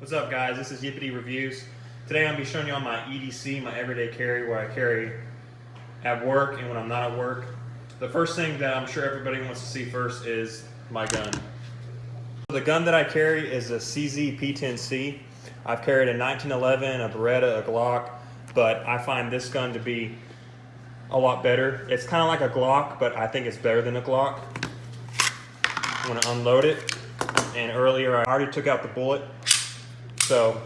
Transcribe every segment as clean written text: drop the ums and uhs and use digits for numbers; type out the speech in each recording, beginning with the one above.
What's up, guys? This is Yippity Reviews. Today I'm going to be showing you all my EDC, my everyday carry, where I carry at work and when I'm not at work. The first thing that I'm sure everybody wants to see first is my gun. The gun that I carry is a CZ P10C. I've carried a 1911, a Beretta, a Glock, but I find this gun to be a lot better. It's kind of like a Glock, but I think it's better than a Glock. I'm going to unload it, and earlier I already took out the bullet. So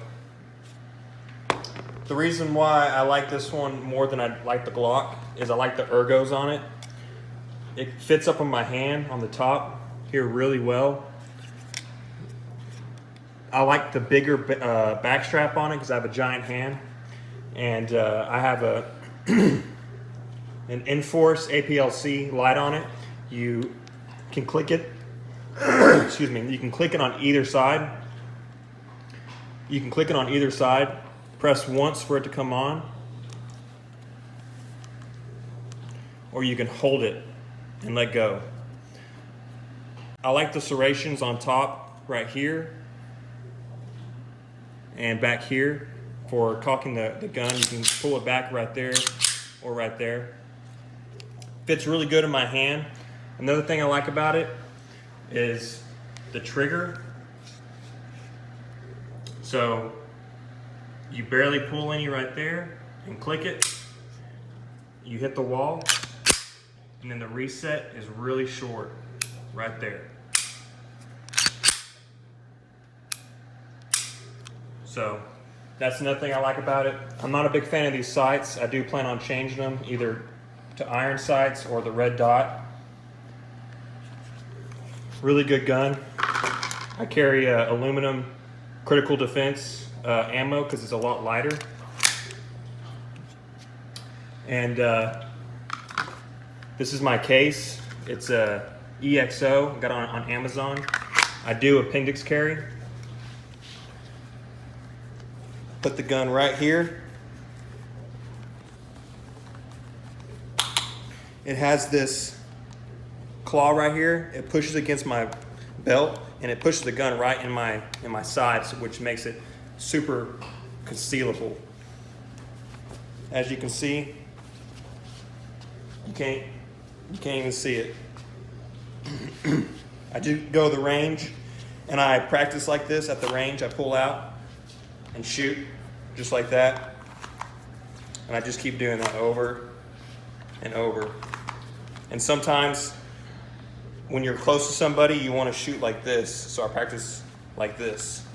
the reason why I like this one more than I like the Glock is I like the ergos on it. It fits up on my hand on the top here really well. I like the bigger back strap on it because I have a giant hand, and I have an Enforce APLC light on it. You can click it. Excuse me. You can click it on either side. You can click it on either side. Press once for it to come on, or you can hold it and let go. I like the serrations on top right here and back here for cocking the gun. You can pull it back right there or right there. Fits really good in my hand. Another thing I like about it is the trigger. So you barely pull any right there and click it. You hit the wall, and then the reset is really short right there. So that's another thing I like about it. I'm not a big fan of these sights. I do plan on changing them either to iron sights or the red dot. Really good gun. I carry aluminum critical defense ammo because it's a lot lighter. And this is my case. It's a EXO. I got it on Amazon. I do appendix carry. Put the gun right here. It has this claw right here. It pushes against my belt, and it pushes the gun right in my sides, which makes it super concealable. As you can see, you can't even see it. I do go to the range, and I practice like this at the range. I pull out and shoot just like that, and I just keep doing that over and over. And sometimes when you're close to somebody, you want to shoot like this. So I practice like this,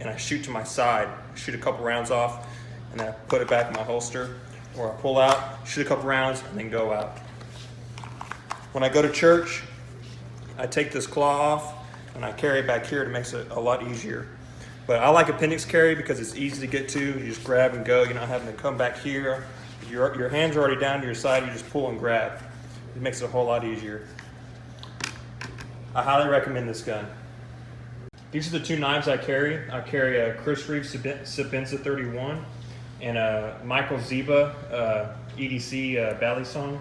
and I shoot to my side, shoot a couple rounds off, and then I put it back in my holster, or I pull out, shoot a couple rounds, and then go out. When I go to church, I take this claw off and I carry it back here. It makes it a lot easier. But I like appendix carry because it's easy to get to. You just grab and go. You're not having to come back here. Your hands are already down to your side. You just pull and grab. It makes it a whole lot easier. I highly recommend this gun. These are the two knives I carry. I carry a Chris Reeves Sebenza 31 and a Michael Ziba EDC Balisong.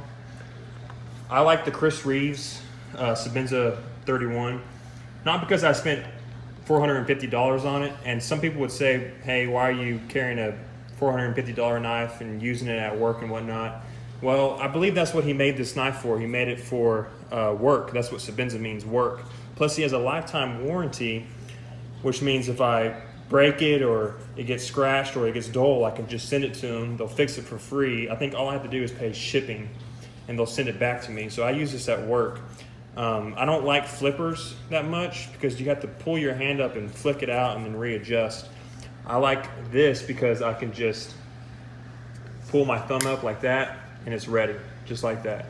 I like the Chris Reeves Sebenza 31, not because I spent $450 on it, and some people would say, hey, why are you carrying a $450 knife and using it at work and whatnot? Well, I believe that's what he made this knife for. He made it for work. That's what Sebenza means, work. Plus he has a lifetime warranty, which means if I break it or it gets scratched or it gets dull, I can just send it to them. They'll fix it for free. I think all I have to do is pay shipping, and they'll send it back to me. So I use this at work. I don't like flippers that much because you have to pull your hand up and flick it out and then readjust. I like this because I can just pull my thumb up like that and it's ready, just like that.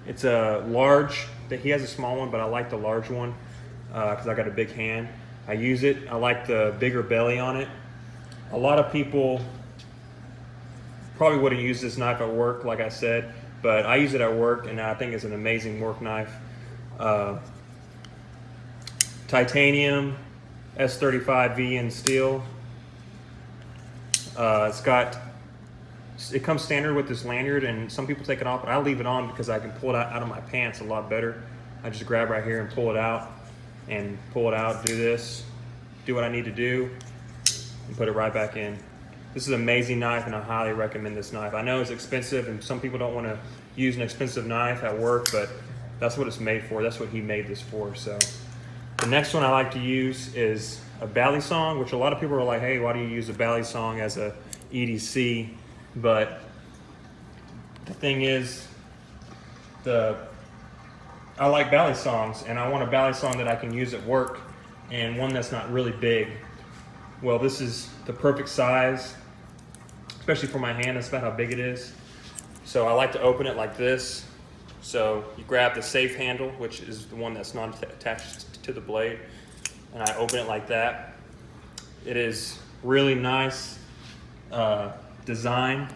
It's a large. He has a small one, but I like the large one because I got a big hand. I use it. I like the bigger belly on it. A lot of people probably wouldn't use this knife at work, like I said, but I use it at work, and I think it's an amazing work knife. Titanium, S35V in steel. It comes standard with this lanyard, and some people take it off, but I leave it on because I can pull it out of my pants a lot better. I just grab right here and pull it out, do do what I need to do, and put it right back in. This is an amazing knife, and I highly recommend this knife. I know it's expensive, and some people don't want to use an expensive knife at work, but that's what it's made for. That's what he made this for. So the next one I like to use is a Balisong, which a lot of people are like, hey, why do you use a Balisong as a EDC? But the thing is, I like Balisongs, and I want a Balisong that I can use at work, and one that's not really big. Well, this is the perfect size, especially for my hand. That's about how big it is. So I like to open it like this. So you grab the safe handle, which is the one that's not attached to the blade, and I open it like that. It is really nice design.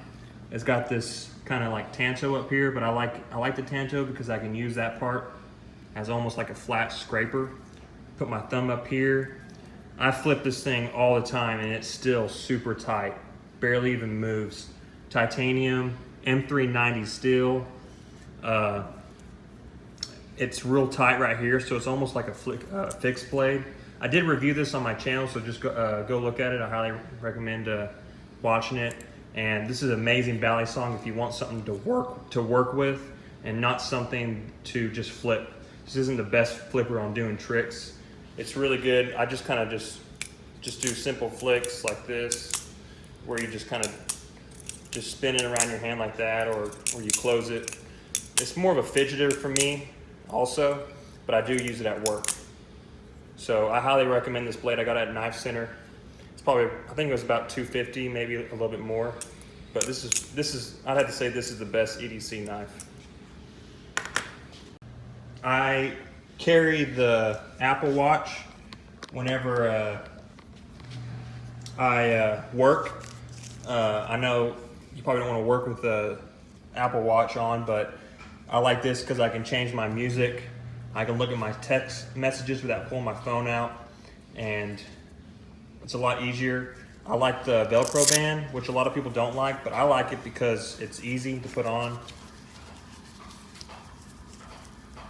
It's got this kind of like tanto up here, but I like the tanto because I can use that part as almost like a flat scraper. Put my thumb up here. I flip this thing all the time, and it's still super tight, barely even moves. Titanium, M390 steel. It's real tight right here, so it's almost like a fixed blade. I did review this on my channel, so just go look at it. I highly recommend watching it. And this is an amazing Balisong if you want something to work with and not something to just flip. This isn't the best flipper on doing tricks. It's really good. I just kind of just do simple flicks like this, where you just kind of just spin it around your hand like that, or you close it. It's more of a fidgeter for me also, but I do use it at work. So I highly recommend this blade. I got it at Knife Center. It's probably, I think it was about $250, maybe a little bit more. But this is I'd have to say this is the best EDC knife. I carry the Apple Watch whenever I work. I know you probably don't want to work with the Apple Watch on, but I like this because I can change my music. I can look at my text messages without pulling my phone out, and it's a lot easier. I like the Velcro band, which a lot of people don't like, but I like it because it's easy to put on.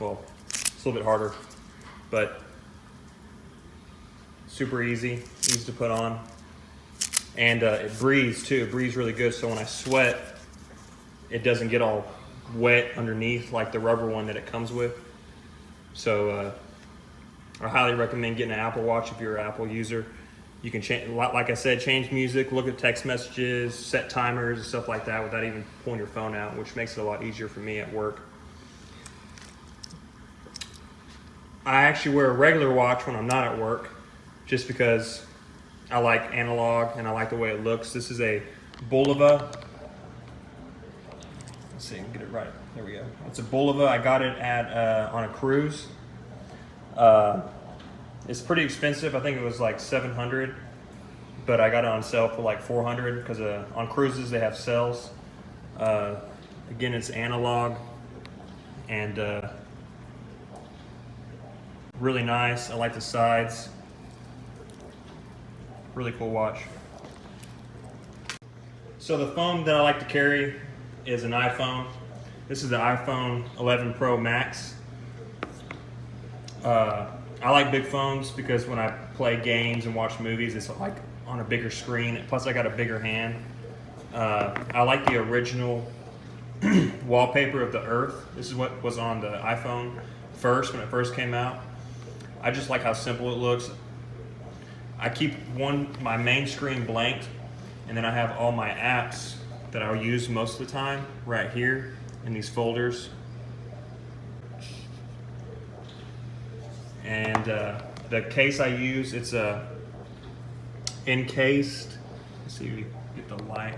Well, it's a little bit harder, but super easy to put on. And it breathes too. It breathes really good, so when I sweat, it doesn't get all wet underneath like the rubber one that it comes with. So I highly recommend getting an Apple Watch if you're an Apple user. You can change, like I said, change music, look at text messages, set timers and stuff like that without even pulling your phone out, which makes it a lot easier for me at work. I actually wear a regular watch when I'm not at work, just because I like analog and I like the way it looks. This is a Bulova. Let's see, get it right. There we go. It's a Bulova. I got it at on a cruise. It's pretty expensive. I think it was like $700, but I got it on sale for like $400 because on cruises they have sales. Again, it's analog and really nice. I like the sides. Really cool watch. So the phone that I like to carry is an iPhone. This is the iPhone 11 Pro Max. I like big phones because when I play games and watch movies, it's like on a bigger screen. Plus I got a bigger hand. I like the original wallpaper of the Earth. This is what was on the iPhone first, when it first came out. I just like how simple it looks. I keep my main screen blank, and then I have all my apps that I'll use most of the time right here in these folders. And the case I use, it's encased. Let's see if we get the light.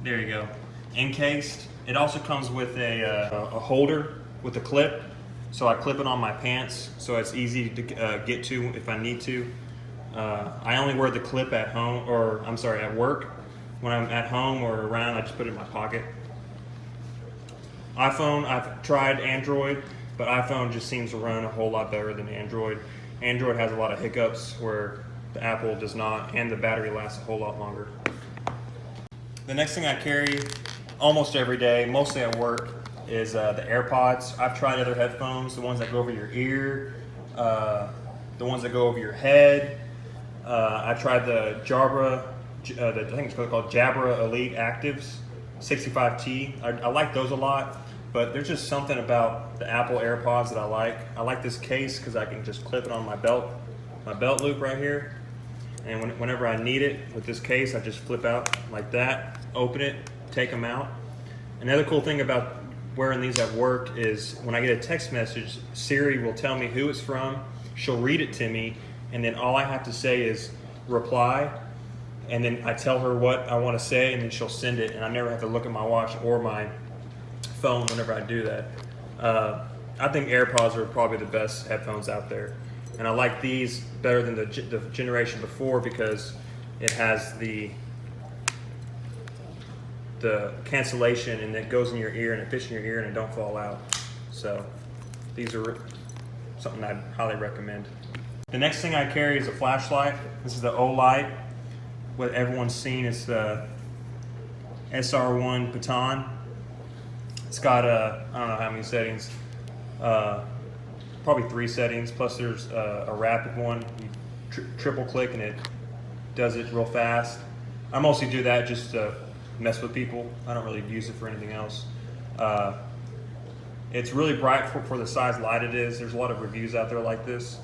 There you go. Encased. It also comes with a holder with a clip. So I clip it on my pants so it's easy to get to if I need to. I only wear the clip at home, or I'm sorry, at work. When I'm at home or around, I just put it in my pocket. iPhone, I've tried Android, but iPhone just seems to run a whole lot better than Android. Android has a lot of hiccups where the Apple does not, and the battery lasts a whole lot longer. The next thing I carry almost every day, mostly at work, is the AirPods. I've tried other headphones, the ones that go over your ear, the ones that go over your head. I tried the Jabra, I think it's called Jabra Elite Actives 65T. I like those a lot, but there's just something about the Apple AirPods that I like. I like this case because I can just clip it on my belt loop right here. And whenever I need it with this case, I just flip out like that, open it, take them out. Another cool thing about wearing these at work is when I get a text message, Siri will tell me who it's from. She'll read it to me, and then all I have to say is reply, and then I tell her what I want to say, and then she'll send it, and I never have to look at my watch or my phone whenever I do that. I think AirPods are probably the best headphones out there, and I like these better than the generation before because it has the cancellation, and it goes in your ear and it fits in your ear and it don't fall out. So these are something I'd highly recommend. The next thing I carry is a flashlight. This is the Olight. What everyone's seen is the SR1 Baton. It's got I don't know how many settings, probably 3 settings, plus there's a rapid one. You triple click and it does it real fast. I mostly do that just to mess with people. I don't really use it for anything else. It's really bright for the size light it is. There's a lot of reviews out there like this.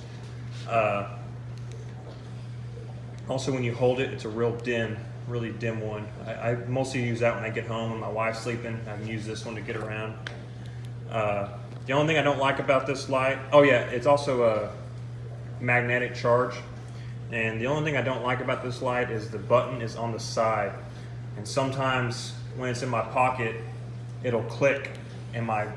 Also, when you hold it, it's a really dim one. I mostly use that when I get home when my wife's sleeping. I can use this one to get around. The only thing I don't like about this light, oh yeah, it's also a magnetic charge. And the only thing I don't like about this light is the button is on the side. And sometimes when it's in my pocket, it'll click and my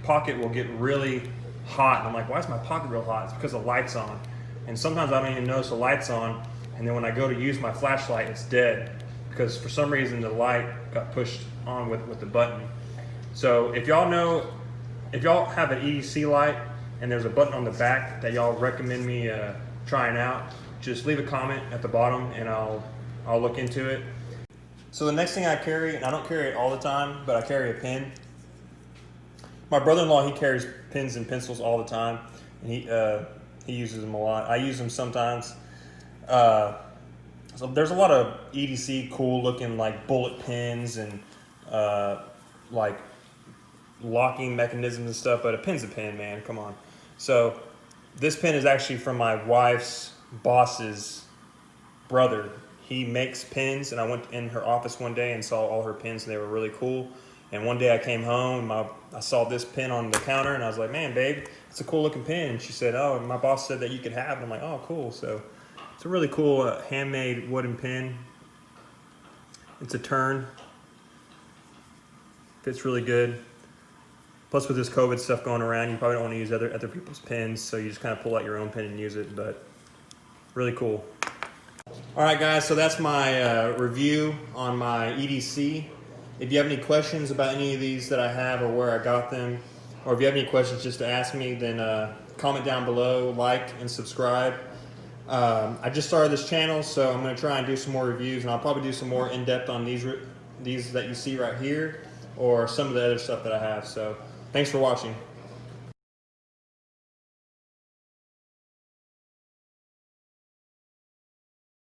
pocket will get really hot. And I'm like, why is my pocket real hot? It's because the light's on. And sometimes I don't even notice the light's on. And then when I go to use my flashlight, it's dead because for some reason the light got pushed on with the button. So if y'all have an EDC light and there's a button on the back that y'all recommend me trying out, just leave a comment at the bottom and I'll look into it. So the next thing I carry, and I don't carry it all the time, but I carry a pen. My brother-in-law, he carries pens and pencils all the time, and he uses them a lot. I use them sometimes. So there's a lot of EDC cool looking like bullet pens and like locking mechanisms and stuff, but a pen's a pen, man, come on. So this pen is actually from my wife's boss's brother. He makes pens, and I went in her office one day and saw all her pens, and they were really cool. And one day I came home, I saw this pen on the counter, and I was like, man, babe, it's a cool looking pen. And she said, oh, my boss said that you could have it. I'm like, oh, cool. So it's a really cool handmade wooden pen. It's a turn. Fits really good. Plus with this COVID stuff going around, you probably don't want to use other people's pens, so you just kind of pull out your own pen and use it, but really cool. All right, guys, so that's my review on my EDC. If you have any questions about any of these that I have or where I got them, or if you have any questions just to ask me, then comment down below, like, and subscribe. I just started this channel, so I'm going to try and do some more reviews, and I'll probably do some more in-depth on these that you see right here, or some of the other stuff that I have. So thanks for watching.